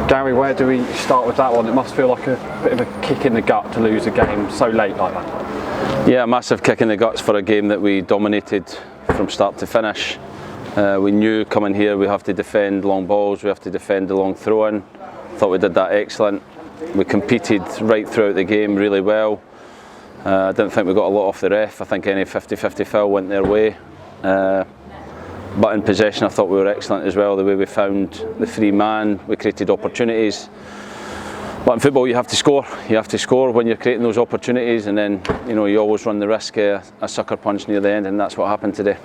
Gary, where do we start with that one? It must feel like a bit of a kick in the gut to lose a game so late like that. Yeah, a massive kick in the guts for a game that we dominated from start to finish. We knew coming here we have to defend long balls, we have to defend the long throw-in. Thought we did that excellent. We competed right throughout the game really well. I didn't think we got a lot off the ref. I think any 50-50 foul went their way. But in possession I thought we were excellent as well. The way we found the free man, we created opportunities. But in football you have to score. You have to score when you're creating those opportunities, and then you always run the risk of a sucker punch near the end, and that's what happened today.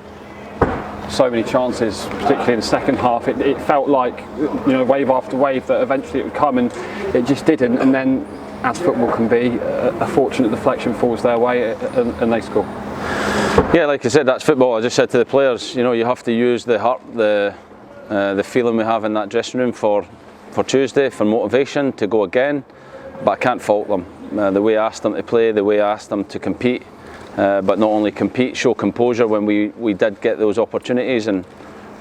So many chances, particularly in the second half. It felt like wave after wave that eventually it would come, and it just didn't. And then, as football can be, a fortunate deflection falls their way, and they score. Yeah, like I said, that's football. I just said to the players, you have to use the heart, the feeling we have in that dressing room for Tuesday, for motivation to go again. But I can't fault them. The way I asked them to play, the way I asked them to compete, but not only compete, show composure when we did get those opportunities, and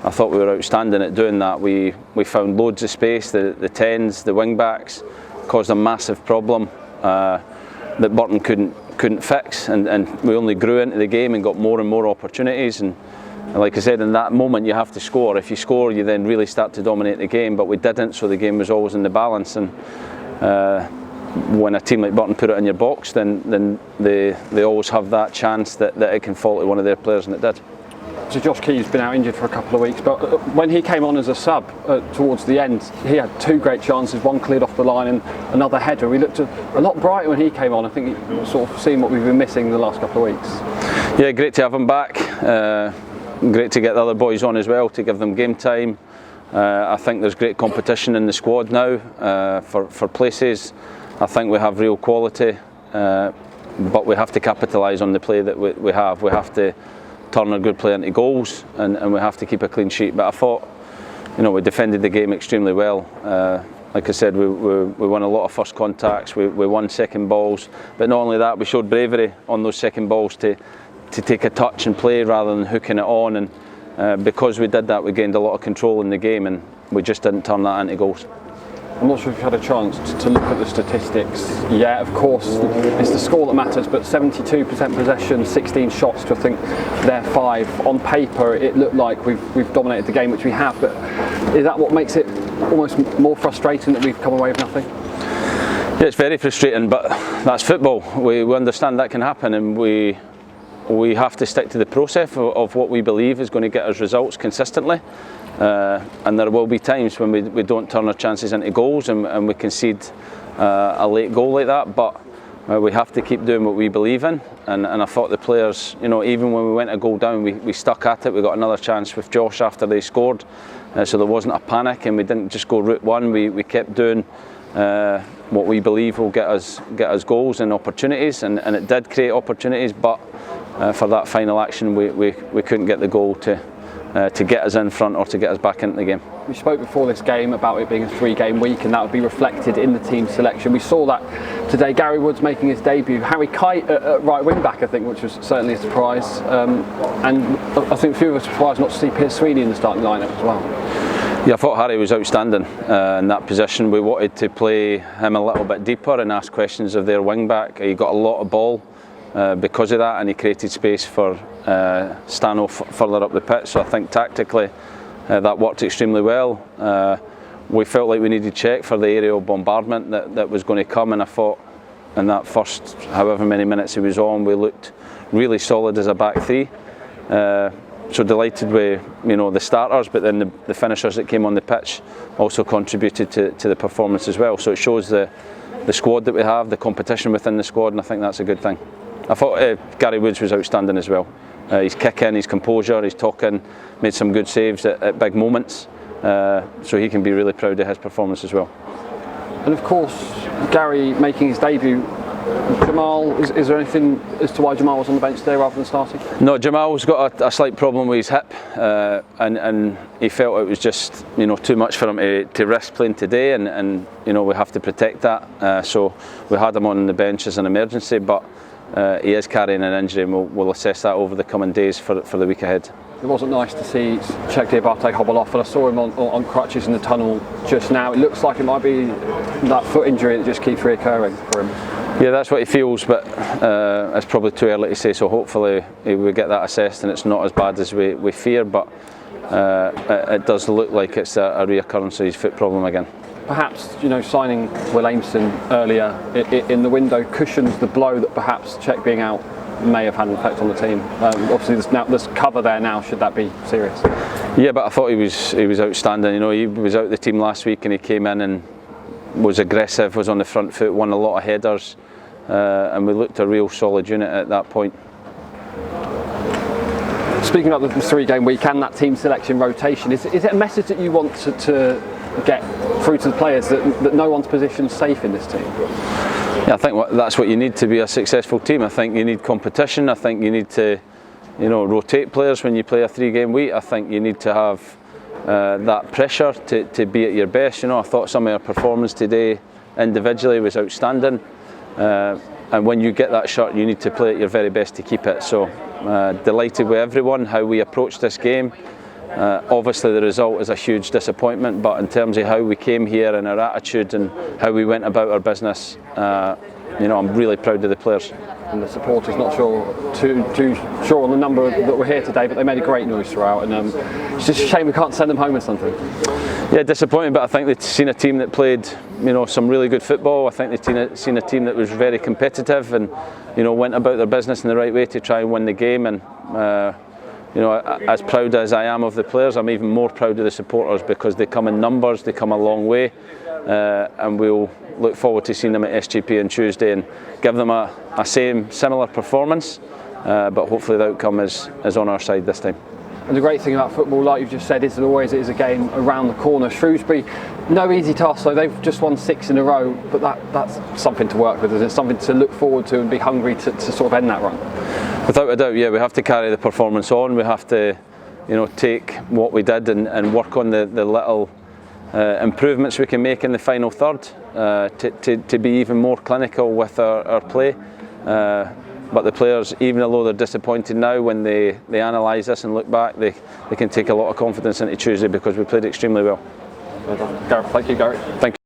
I thought we were outstanding at doing that. We found loads of space. The 10s, the wing backs caused a massive problem that Burton couldn't fix, and we only grew into the game and got more and more opportunities. And like I said, in that moment you have to score. If you score, you then really start to dominate the game, but we didn't, so the game was always in the balance. And when a team like Burton put it in your box, then they always have that chance that it can fall to one of their players, and it did. So Josh Key's been out injured for a couple of weeks, but when he came on as a sub towards the end, he had two great chances, one cleared off the line and another header. We looked a lot brighter when he came on. I think he's sort of seen what we've been missing the last couple of weeks. Yeah, great to have him back. Great to get the other boys on as well, to give them game time. I think there's great competition in the squad now for places. I think we have real quality, but we have to capitalise on the play that we have. We have to turn a good play into goals, and we have to keep a clean sheet. But I thought, we defended the game extremely well. Like I said, we won a lot of first contacts, we won second balls, but not only that, we showed bravery on those second balls to take a touch and play rather than hooking it on, and because we did that, we gained a lot of control in the game, and we just didn't turn that into goals. I'm not sure if you've had a chance to look at the statistics. Yeah, of course, it's the score that matters, but 72% possession, 16 shots to I think their 5. On paper, it looked like we've dominated the game, which we have, but is that what makes it almost more frustrating that we've come away with nothing? Yeah, it's very frustrating, but that's football. We understand that can happen, and we have to stick to the process of what we believe is going to get us results consistently. And there will be times when we don't turn our chances into goals and we concede a late goal like that, but we have to keep doing what we believe in, and I thought the players, even when we went a goal down, we stuck at it. We got another chance with Josh after they scored, so there wasn't a panic, and we didn't just go route one. We kept doing what we believe will get us goals and opportunities, and it did create opportunities, but for that final action we couldn't get the goal to get us in front or to get us back into the game. We spoke before this game about it being a 3-game week, and that would be reflected in the team selection. We saw that today. Gary Woods making his debut, Harry Kite at right wing back, I think, which was certainly a surprise, and I think a few of us were surprised not to see Piers Sweeney in the starting lineup as well. Yeah, I thought Harry was outstanding in that position. We wanted to play him a little bit deeper and ask questions of their wing back. He got a lot of ball because of that, and he created space for Stano further up the pitch. So I think tactically that worked extremely well. We felt like we needed check for the aerial bombardment that was going to come, and I thought in that first however many minutes he was on, we looked really solid as a back three. So delighted with the starters, but then the finishers that came on the pitch also contributed to the performance as well. So it shows the squad that we have, the competition within the squad, and I think that's a good thing. I thought Gary Woods was outstanding as well. His kicking, his composure, his talking, made some good saves at big moments. So he can be really proud of his performance as well. And of course, Gary making his debut. Jamal, is there anything as to why Jamal was on the bench today rather than starting? No, Jamal's got a slight problem with his hip, and he felt it was just too much for him to risk playing today, and we have to protect that. So we had him on the bench as an emergency, but he is carrying an injury, and we'll assess that over the coming days for the week ahead. It wasn't nice to see Czech Diabate hobble off, and I saw him on crutches in the tunnel just now. It looks like it might be that foot injury that just keeps reoccurring for him. Yeah, that's what he feels, but it's probably too early to say, so hopefully we get that assessed and it's not as bad as we fear, but it does look like it's a reoccurrence of his foot problem again. Perhaps, signing Will Aimson earlier in the window cushions the blow that perhaps Czech being out may have had an effect on the team. Obviously there's cover there now, should that be serious. Yeah, but I thought he was outstanding. He was out of the team last week and he came in and was aggressive, was on the front foot, won a lot of headers, and we looked a real solid unit at that point. Speaking about the 3-game week and that team selection rotation, is it a message that you want to get through to the players that no one's positioned safe in this team? Yeah, I think that's what you need to be a successful team. I think you need competition. I think you need to, rotate players when you play a 3-game week. I think you need to have that pressure to be at your best. I thought some of our performance today individually was outstanding. And when you get that shot, you need to play at your very best to keep it. So delighted with everyone, how we approached this game. Obviously the result is a huge disappointment, but in terms of how we came here and our attitude and how we went about our business, I'm really proud of the players. And the supporters, not too sure on the number that were here today, but they made a great noise throughout, and it's just a shame we can't send them home with something. Yeah, disappointing, but I think they've seen a team that played some really good football. I think they've seen a team that was very competitive and went about their business in the right way to try and win the game. And as proud as I am of the players, I'm even more proud of the supporters, because they come in numbers, they come a long way, and we'll look forward to seeing them at SGP on Tuesday and give them a similar performance, but hopefully the outcome is on our side this time. And the great thing about football, like you've just said, is that always it is a game around the corner. Shrewsbury, no easy task though. They've just won 6 in a row, but that's something to work with, isn't it? Something to look forward to and be hungry to sort of end that run. Without a doubt, yeah, we have to carry the performance on. We have to, take what we did and work on the little improvements we can make in the final third to be even more clinical with our play. But the players, even though they're disappointed now, when they analyse this and look back, they can take a lot of confidence into Tuesday, because we played extremely well. Gareth, thank you, Gary. Thank you.